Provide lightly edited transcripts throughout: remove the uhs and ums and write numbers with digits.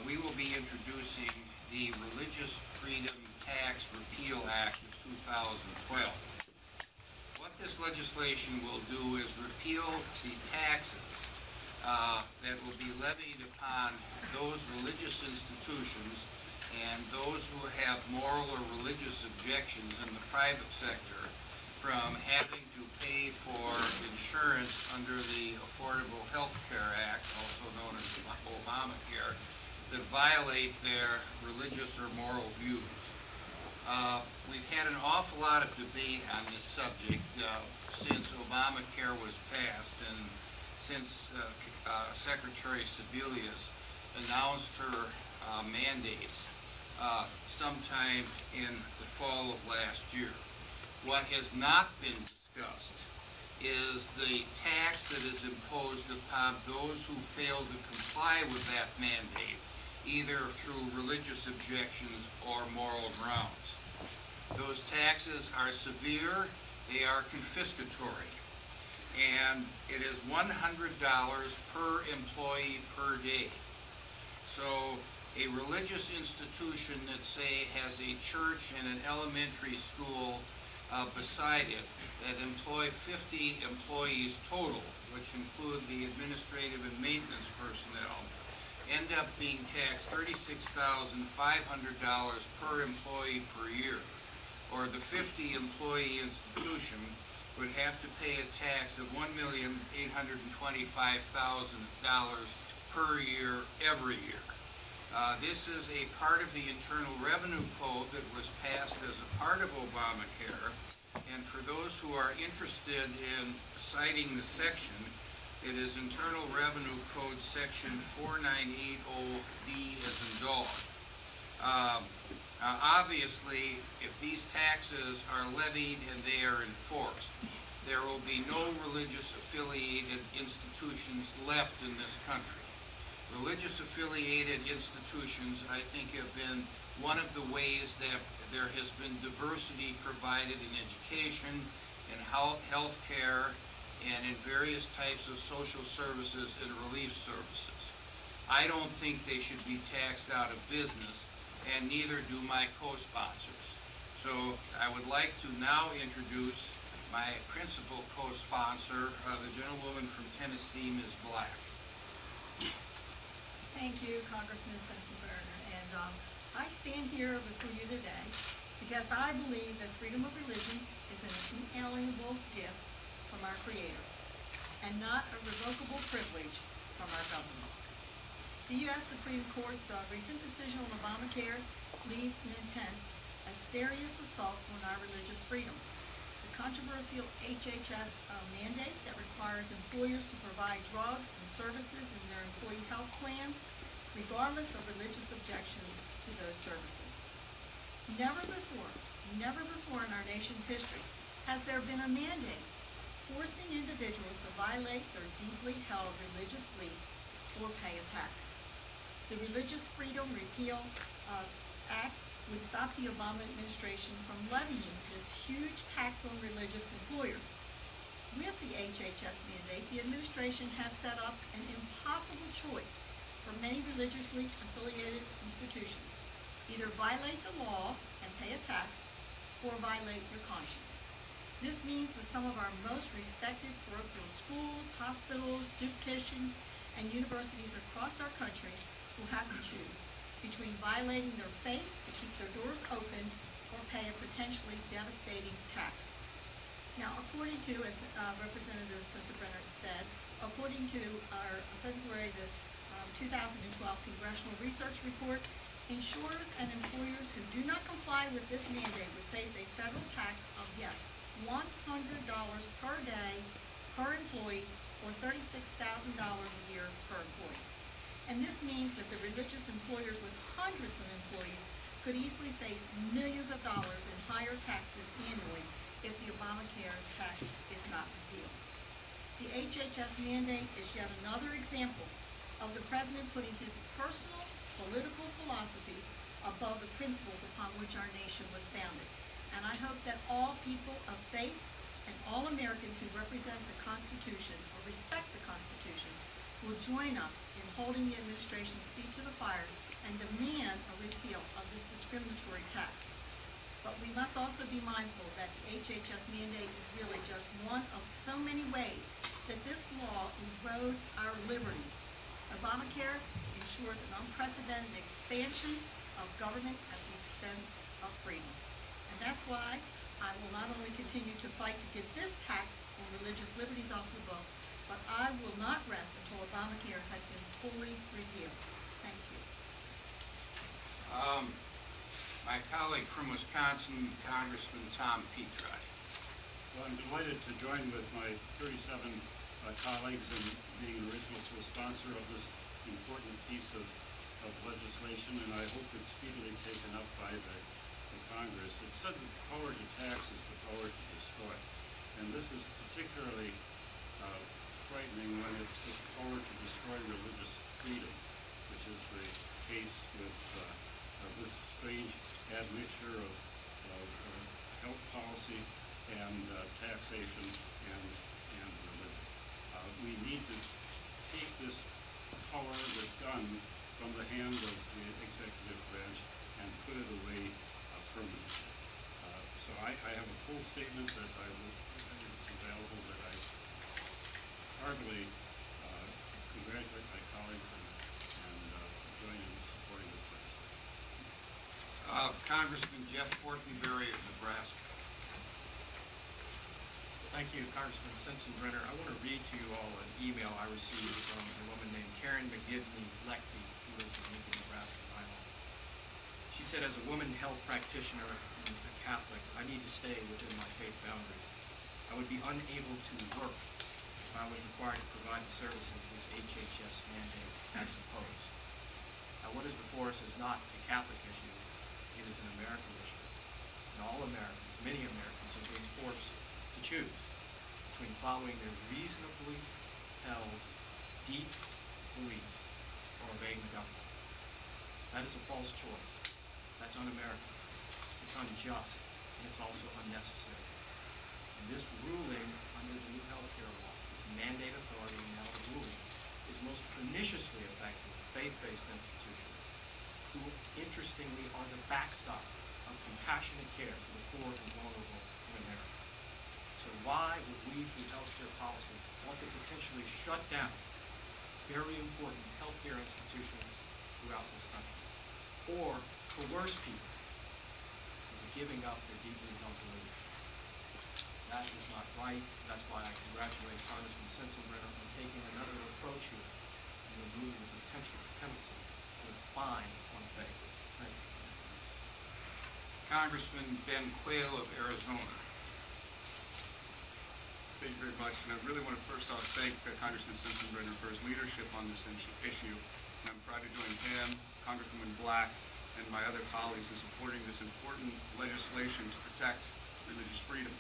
we will be introducing the Religious Freedom Tax Repeal Act of 2012. What this legislation will do is repeal the taxes that will be levied upon those religious institutions and those who have moral or religious objections in the private sector from having to pay for insurance under the Affordable Health Care Act, also known as Obamacare, that violate their religious or moral views. We've had an awful lot of debate on this subject since Obamacare was passed and since Secretary Sebelius announced her mandates sometime in the fall of last year. What has not been discussed is the tax that is imposed upon those who fail to comply with that mandate, either through religious objections or moral grounds. Those taxes are severe, they are confiscatory, and it is $100 per employee per day. So a religious institution that, say, has a church and an elementary school beside it that employ 50 employees total, which include the administrative and maintenance personnel, end up being taxed $36,500 per employee per year. Or the 50 employee institution would have to pay a tax of $1,825,000 per year every year. This is a part of the Internal Revenue Code that was passed as a part of Obamacare, and for those who are interested in citing the section, it is Internal Revenue Code section 4980B as in dog. Obviously, if these taxes are levied and they are enforced, there will be no religious affiliated institutions left in this country. Religious affiliated institutions, I think, have been one of the ways that there has been diversity provided in education, in health care, and in various types of social services and relief services. I don't think they should be taxed out of business, and neither do my co-sponsors. So I would like to now introduce my principal co-sponsor, the gentlewoman from Tennessee, Ms. Black. Thank you, Congressman Sensenbrenner, and I stand here before you today because I believe that freedom of religion is an inalienable gift from our Creator and not a revocable privilege from our government. The U.S. Supreme Court's recent decision on Obamacare leaves in intent a serious assault on our religious freedom. The controversial HHS mandate that requires employers to provide drugs and services in their employee health plans, regardless of religious objections to those services. Never before in our nation's history has there been a mandate forcing individuals to violate their deeply held religious beliefs or pay a tax. The Religious Freedom Repeal Act would stop the Obama administration from levying this huge tax on religious employers. With the HHS mandate, the administration has set up an impossible choice for many religiously affiliated institutions. Either violate the law and pay a tax, or violate your conscience. This means that some of our most respected parochial schools, hospitals, soup kitchens, and universities across our country will have to choose between violating their faith to keep their doors open or pay a potentially devastating tax. Now, according to, as Representative Sensenbrenner said, according to our February 2012 Congressional Research Report, insurers and employers who do not comply with this mandate would face a federal tax of, yes, $100 per day per employee or $36,000 a year per employee. And this means that the religious employers with hundreds of employees could easily face millions of dollars in higher taxes annually if the Obamacare tax is not repealed. The HHS mandate is yet another example of the president putting his personal political philosophies above the principles upon which our nation was founded. And I hope that all people of faith and all Americans who represent the Constitution or respect the Constitution will join us in holding the administration's feet to the fire and demand a repeal of this discriminatory tax. But we must also be mindful that the HHS mandate is really just one of so many ways that this law erodes our liberties. Obamacare ensures an unprecedented expansion of government at the expense of freedom. And that's why I will not only continue to fight to get this tax on religious liberties off the book, but I will not rest until Obamacare has been fully repealed. Thank you. My colleague from Wisconsin, Congressman Tom Petri. Well, I'm delighted to join with my 37 colleagues in being an original co-sponsor of this important piece of legislation, and I hope it's speedily taken up by the Congress. It said that the power to tax is the power to destroy, and this is particularly frightening when it's the power to destroy religious freedom, which is the case with this strange admixture of health policy and taxation and religion. We need to take this power, this gun, from the hand of the executive branch and put it away permanently. So I have a full statement that it's available, that I heartily congratulate my colleagues and join in supporting this legislation. Congressman Jeff Fortenberry of Nebraska. Thank you, Congressman Sensenbrenner. I want to read to you all an email I received from a woman named Karen McGivney-Leckie, who lives in Lincoln, Nebraska, Iowa. She said, as a woman health practitioner and a Catholic, I need to stay within my faith boundaries. I would be unable to work if I was required to provide the services this HHS mandate has imposed. Now, what is before us is not a Catholic issue. It is an American issue. And all Americans, many Americans, are being forced to choose between following their reasonably held, deep beliefs or obeying the government. That is a false choice. That's un-American. It's unjust, and it's also unnecessary. And this ruling under the new health care law, this mandate authority now the ruling, is most perniciously affecting faith-based institutions, who interestingly are the backstop of compassionate care for the poor and vulnerable in America. So why would we, through healthcare policy, want to potentially shut down very important healthcare institutions throughout this country, or coerce people into giving up their deeply held beliefs? That is not right. That's why I congratulate Congressman Sensenbrenner on taking another approach here and removing the potential penalty with fine on faith. Thank you. Congressman Ben Quayle of Arizona. Thank you very much, and I really want to first off thank Congressman Sensenbrenner for his leadership on this issue. And I'm proud to join him, Congresswoman Black, and my other colleagues in supporting this important legislation to protect religious freedom.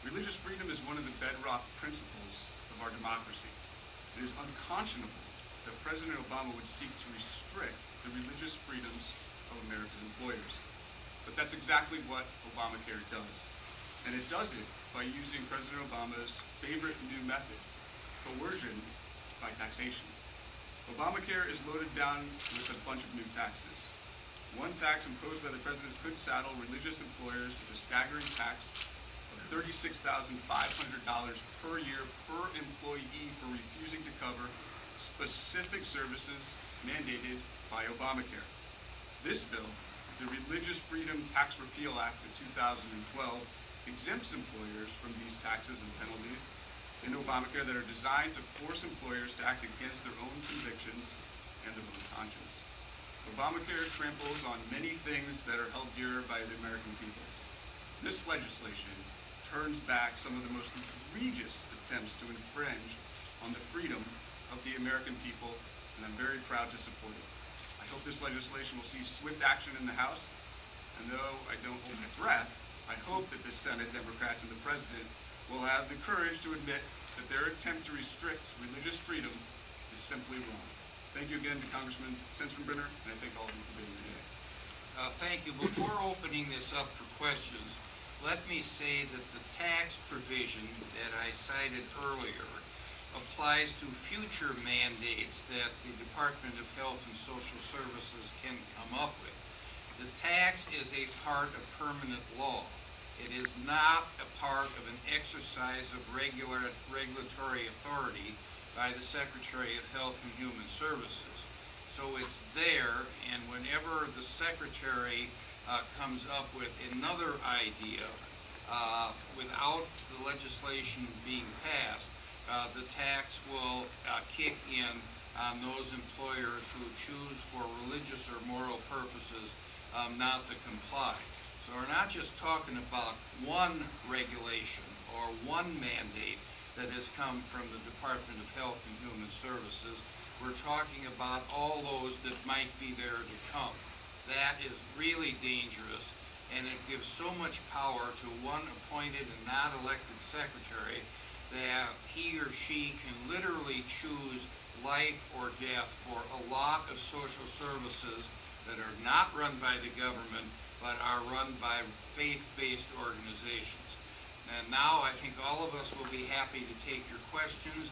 Religious freedom is one of the bedrock principles of our democracy. It is unconscionable that President Obama would seek to restrict the religious freedoms of America's employers. But that's exactly what Obamacare does. And it does it by using President Obama's favorite new method, coercion by taxation. Obamacare is loaded down with a bunch of new taxes. One tax imposed by the president could saddle religious employers with a staggering tax of $36,500 per year per employee for refusing to cover specific services mandated by Obamacare. This bill, the Religious Freedom Tax Repeal Act of 2012, exempts employers from these taxes and penalties in Obamacare that are designed to force employers to act against their own convictions and their own conscience. Obamacare tramples on many things that are held dear by the American people. This legislation turns back some of the most egregious attempts to infringe on the freedom of the American people, and I'm very proud to support it. I hope this legislation will see swift action in the House, and though I don't hold my breath, I hope that the Senate, Democrats, and the President will have the courage to admit that their attempt to restrict religious freedom is simply wrong. Thank you again to Congressman Sensenbrenner, and I thank all of you for being here today. Thank you. Before opening this up for questions, let me say that the tax provision that I cited earlier applies to future mandates that the Department of Health and Social Services can come up with. The tax is a part of permanent law. It is not a part of an exercise of regulatory authority by the Secretary of Health and Human Services. So it's there, and whenever the Secretary comes up with another idea without the legislation being passed, the tax will kick in on those employers who choose for religious or moral purposes not to comply. So we're not just talking about one regulation or one mandate that has come from the Department of Health and Human Services. We're talking about all those that might be there to come. That is really dangerous, and it gives so much power to one appointed and not elected secretary that he or she can literally choose life or death for a lot of social services that are not run by the government but are run by faith-based organizations. And now I think all of us will be happy to take your questions.